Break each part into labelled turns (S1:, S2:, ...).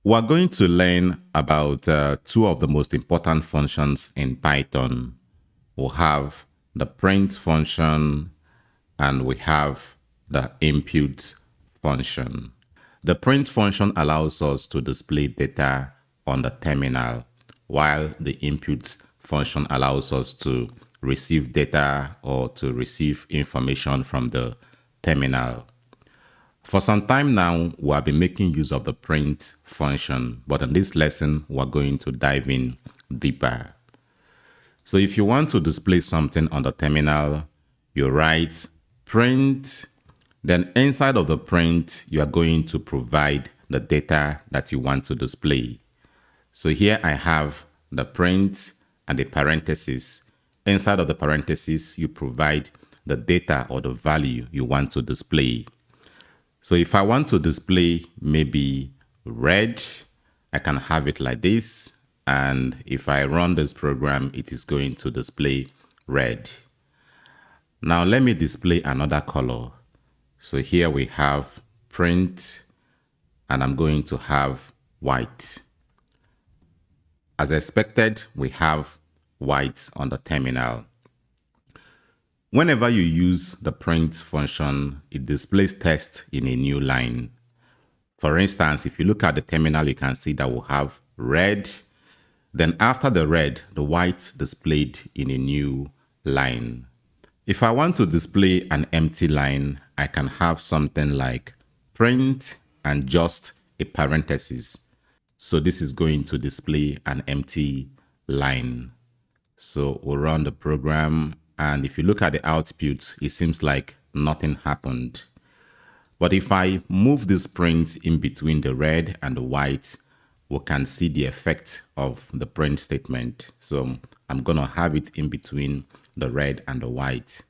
S1: We're going to learn about two of the most important functions in Python. We'll have the print function and we have the input function. The print function allows us to display data on the terminal, while the input function allows us to receive data or to receive information from the terminal. For some time now, we have been making use of the print function, but in this lesson, we're going to dive in deeper. So if you want to display something on the terminal, you write print, then inside of the print, you are going to provide the data that you want to display. So here I have the print and the parentheses. Inside of the parentheses, you provide the data or the value you want to display. So if I want to display maybe red, I can have it like this. And if I run this program, it is going to display red. Now let me display another color. So here we have print, and I'm going to have white. As expected, we have white on the terminal. Whenever you use the print function, it displays text in a new line. For instance, if you look at the terminal, you can see that we'll have red. Then after the red, the white displayed in a new line. If I want to display an empty line, I can have something like print and just a parenthesis. So this is going to display an empty line. So we'll run the program. And if you look at the output, it seems like nothing happened. But if I move this print in between the red and the white, we can see the effect of the print statement. So I'm going to have it in between the red and the white.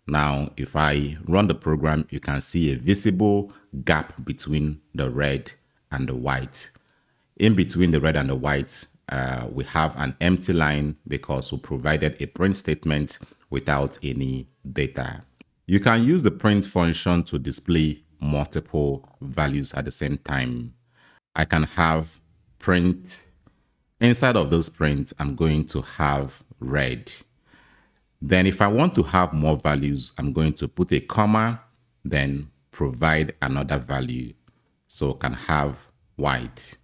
S1: Now, if I run the program, you can see a visible gap between the red and the white. In between the red and the white, we have an empty line because we provided a print statement without any data. You can use the print function to display multiple values at the same time. I can have print. Inside of this print, I'm going to have red. Then if I want to have more values, I'm going to put a comma, then provide another value. So I can have white.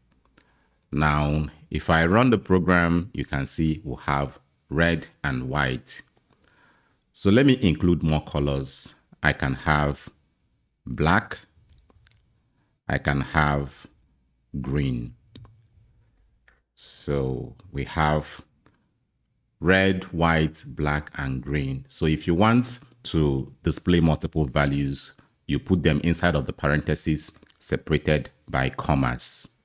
S1: Now, if I run the program, you can see we'll have red and white. So let me include more colors. I can have black. I can have green. So we have red, white, black, and green. So if you want to display multiple values, you put them inside of the parentheses separated by commas.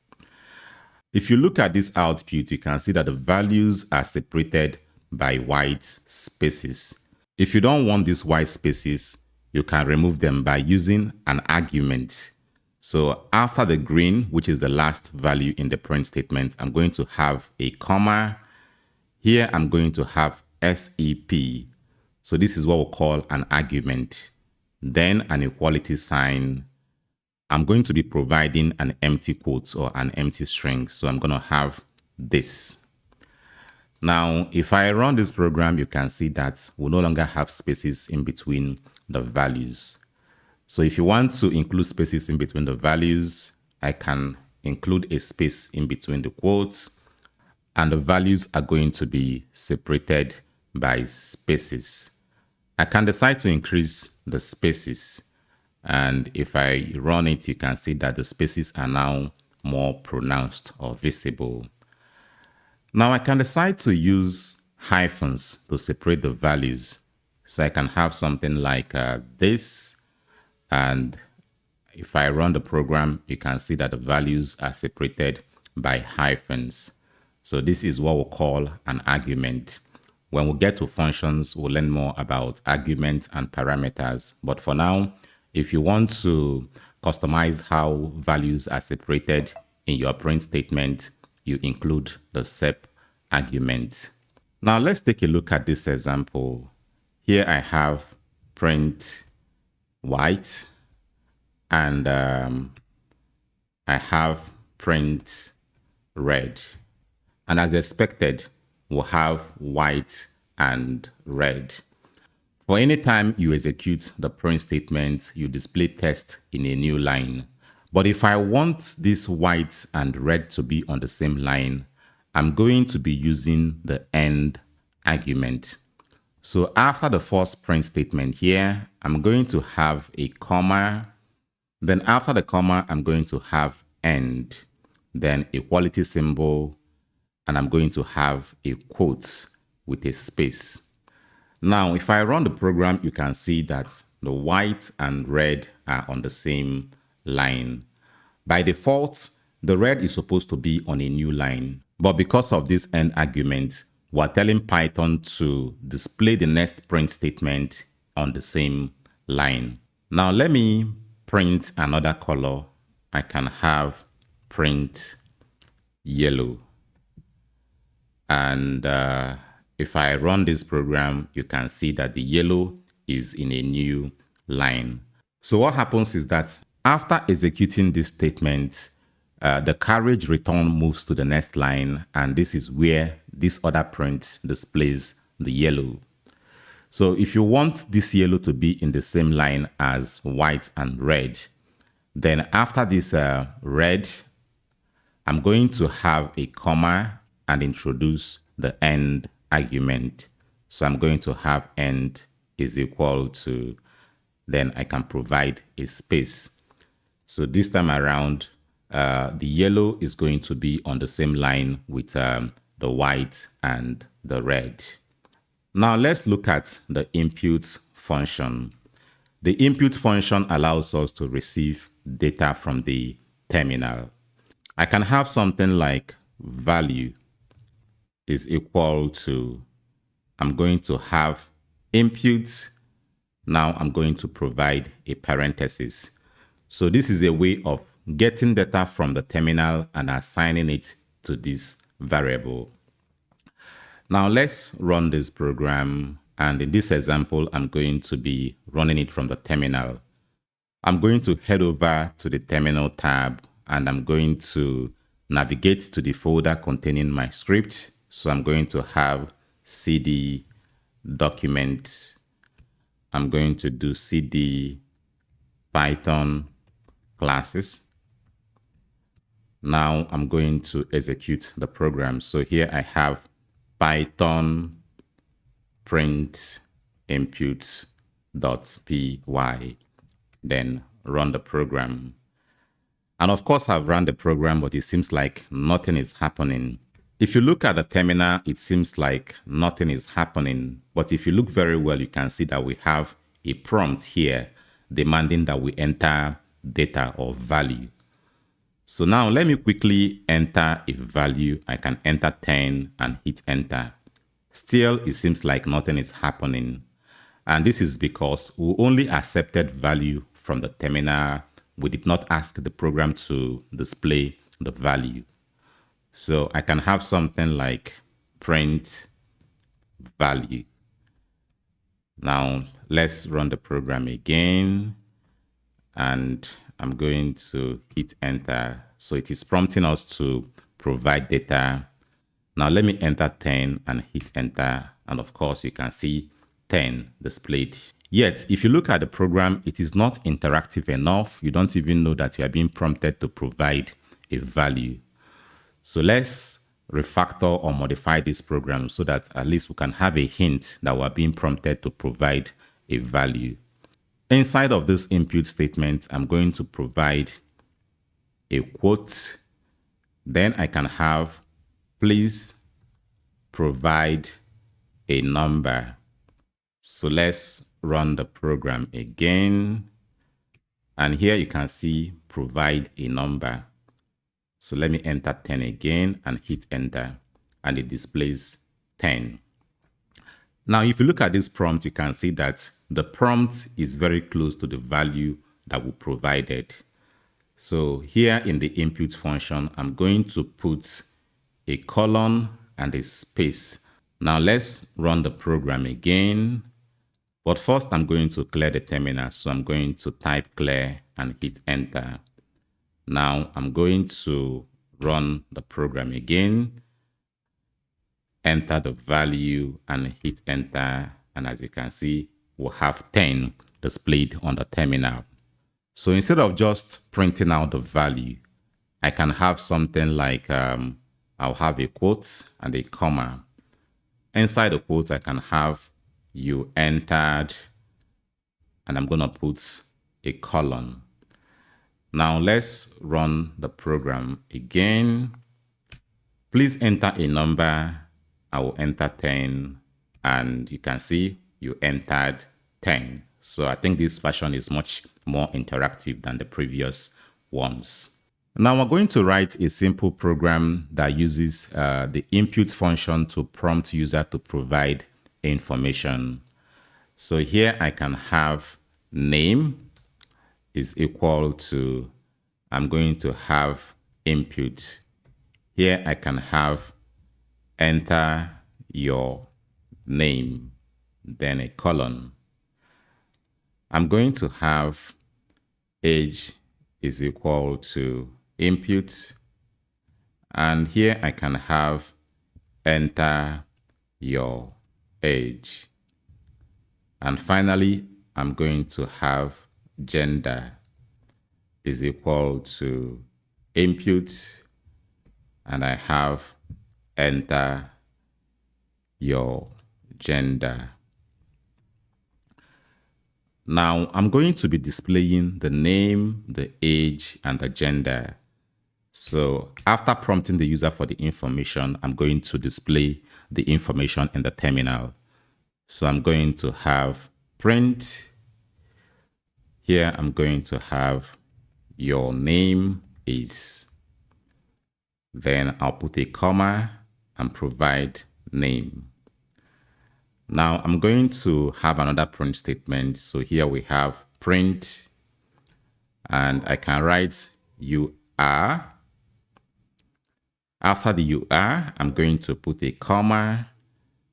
S1: If you look at this output, you can see that the values are separated by white spaces. If you don't want these white spaces, you can remove them by using an argument. So after the green, which is the last value in the print statement, I'm going to have a comma. Here I'm going to have SEP. So this is what we'll call an argument. Then an equality sign. I'm going to be providing an empty quote or an empty string. So I'm going to have this. Now, if I run this program, you can see that we no longer have spaces in between the values. So if you want to include spaces in between the values, I can include a space in between the quotes, and the values are going to be separated by spaces. I can decide to increase the spaces. And if I run it, you can see that the spaces are now more pronounced or visible. Now I can decide to use hyphens to separate the values. So I can have something like this. And if I run the program, you can see that the values are separated by hyphens. So this is what we'll call an argument. When we get to functions, we'll learn more about arguments and parameters. But for now, if you want to customize how values are separated in your print statement, you include the sep argument. Now let's take a look at this example. Here I have print white and I have print red. And as expected, we'll have white and red. For any time you execute the print statement, you display text in a new line. But if I want this white and red to be on the same line, I'm going to be using the end argument. So after the first print statement here, I'm going to have a comma. Then after the comma, I'm going to have end, then equality symbol, and I'm going to have a quote with a space. Now, if I run the program, you can see that the white and red are on the same line. By default, the red is supposed to be on a new line. But because of this end argument, we're telling Python to display the next print statement on the same line. Now, let me print another color. I can have print yellow. And if I run this program, you can see that the yellow is in a new line. So what happens is that after executing this statement, the carriage return moves to the next line, and this is where this other print displays the yellow. So if you want this yellow to be in the same line as white and red, then after this red, I'm going to have a comma and introduce the end argument. So I'm going to have end is equal to, then I can provide a space. So this time around, the yellow is going to be on the same line with the white and the red. Now let's look at the input function. The input function allows us to receive data from the terminal. I can have something like value is equal to, I'm going to have input. Now I'm going to provide a parenthesis. So this is a way of getting data from the terminal and assigning it to this variable. Now let's run this program. And in this example, I'm going to be running it from the terminal. I'm going to head over to the terminal tab and I'm going to navigate to the folder containing my script. So I'm going to have cd document. I'm going to do cd python classes. Now I'm going to execute the program. So here I have python print input.py, then run the program. And of course I've run the program, but it seems like nothing is happening. If you look at the terminal, it seems like nothing is happening. But if you look very well, you can see that we have a prompt here demanding that we enter data or value. So now let me quickly enter a value. I can enter 10 and hit enter. Still, it seems like nothing is happening. And this is because we only accepted value from the terminal. We did not ask the program to display the value. So I can have something like print value. Now let's run the program again. And I'm going to hit enter. So it is prompting us to provide data. Now let me enter 10 and hit enter. And of course you can see 10 displayed. Yet, if you look at the program, it is not interactive enough. You don't even know that you are being prompted to provide a value. So let's refactor or modify this program so that at least we can have a hint that we're being prompted to provide a value. Inside of this input statement, I'm going to provide a quote. Then I can have, please provide a number. So let's run the program again. And here you can see provide a number. So let me enter 10 again and hit enter, and it displays 10. Now, if you look at this prompt, you can see that the prompt is very close to the value that we provided. So here in the input function, I'm going to put a colon and a space. Now let's run the program again. But first, I'm going to clear the terminal. So I'm going to type clear and hit enter. Now I'm going to run the program again, enter the value and hit enter. And as you can see, we'll have 10 displayed on the terminal. So instead of just printing out the value, I can have something like I'll have a quote and a comma. Inside the quote, I can have you entered, and I'm going to put a colon. Now let's run the program again. Please enter a number. I will enter 10, and you can see you entered 10. So I think this version is much more interactive than the previous ones. Now we're going to write a simple program that uses the input function to prompt user to provide information. So here I can have name is equal to, I'm going to have input. Here I can have enter your name, then a colon. I'm going to have age is equal to input, and here I can have enter your age. And finally, I'm going to have gender is equal to input, and I have enter your gender. Now I'm going to be displaying the name, the age, and the gender. So after prompting the user for the information, I'm going to display the information in the terminal. So I'm going to have print. Here I'm going to have your name is. Then I'll put a comma and provide name. Now I'm going to have another print statement. So here we have print, and I can write you are. After the you are, I'm going to put a comma,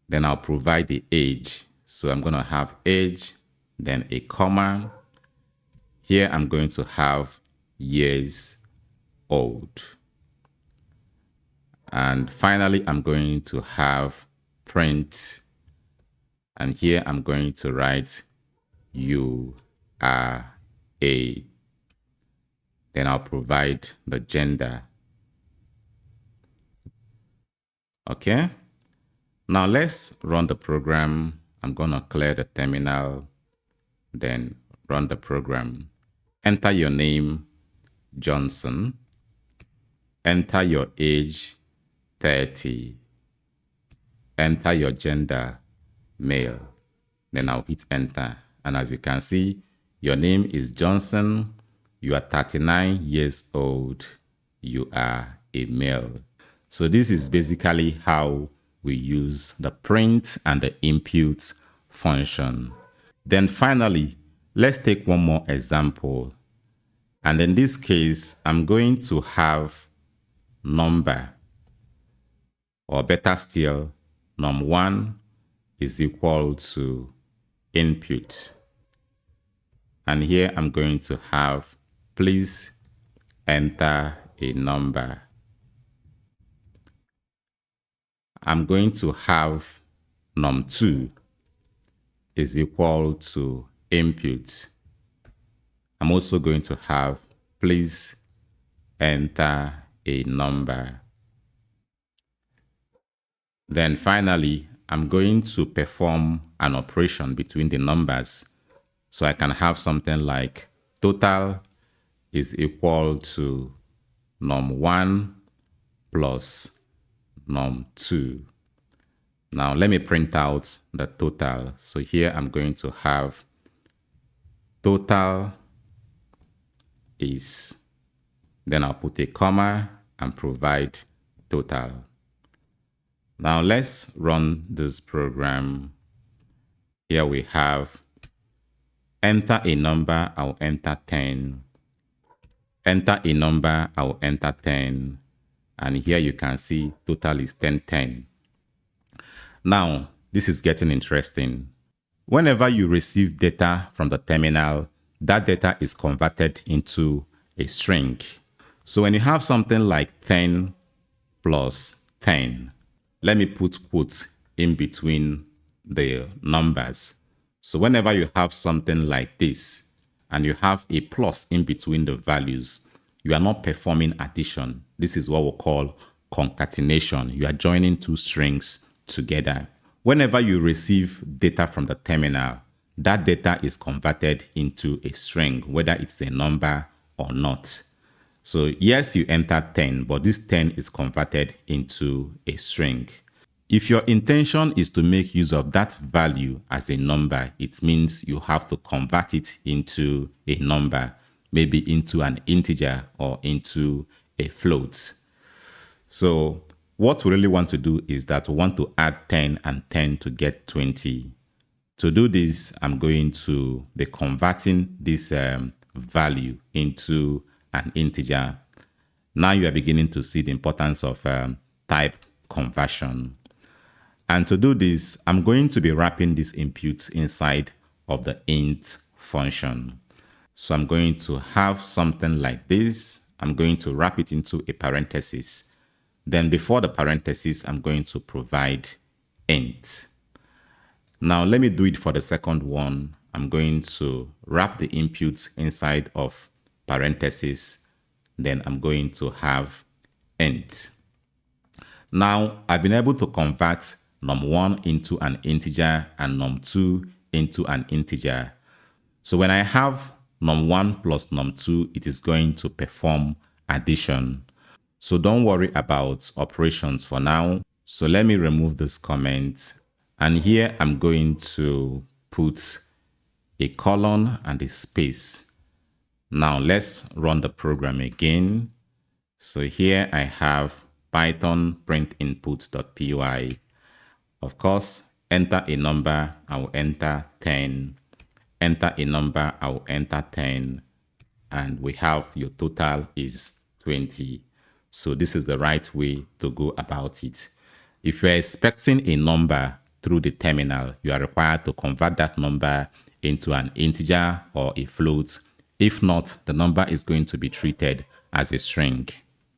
S1: then I'll provide the age. So I'm going to have age, then a comma. Here I'm going to have years old. And finally, I'm going to have print. And here I'm going to write you are a. Then I'll provide the gender. Okay. Now let's run the program. I'm going to clear the terminal, then run the program. Enter your name, Johnson. Enter your age, 30. Enter your gender, male. Then I'll hit enter. And as you can see, your name is Johnson. You are 39 years old. You are a male. So this is basically how we use the print and the input function. Then finally, let's take one more example. And in this case, I'm going to have number, or better still, num1 is equal to input. And here I'm going to have please enter a number. I'm going to have num2 is equal to input. I'm also going to have please enter a number. Then finally, I'm going to perform an operation between the numbers. So I can have something like total is equal to num1 plus num2. Now let me print out the total. So here I'm going to have total is, then I'll put a comma and provide total. Now let's run this program. Here we have enter a number, I'll enter 10. Enter a number, I'll enter 10. And here you can see total is 1010. Now, this is getting interesting. Whenever you receive data from the terminal, that data is converted into a string. So when you have something like 10 plus 10, let me put quotes in between the numbers. So whenever you have something like this and you have a plus in between the values, you are not performing addition. This is what we call concatenation. You are joining two strings together. Whenever you receive data from the terminal, that data is converted into a string, whether it's a number or not. So yes, you enter 10, but this 10 is converted into a string. If your intention is to make use of that value as a number, it means you have to convert it into a number, maybe into an integer or into a float. So what we really want to do is that we want to add 10 and 10 to get 20. To do this, I'm going to be converting this value into an integer. Now you are beginning to see the importance of type conversion. And to do this, I'm going to be wrapping this input inside of the int function. So I'm going to have something like this. I'm going to wrap it into a parenthesis. Then before the parenthesis, I'm going to provide int. Now let me do it for the second one. I'm going to wrap the input inside of parenthesis. Then I'm going to have int. Now I've been able to convert num1 into an integer and num2 into an integer. So when I have num1 plus num2, it is going to perform addition. So don't worry about operations for now. So let me remove this comment. And here I'm going to put a colon and a space. Now let's run the program again. So here I have Python print input.py. Of course, enter a number, I will enter 10. Enter a number, I will enter 10. And we have your total is 20. So this is the right way to go about it. If you're expecting a number through the terminal, you are required to convert that number into an integer or a float. If not, the number is going to be treated as a string.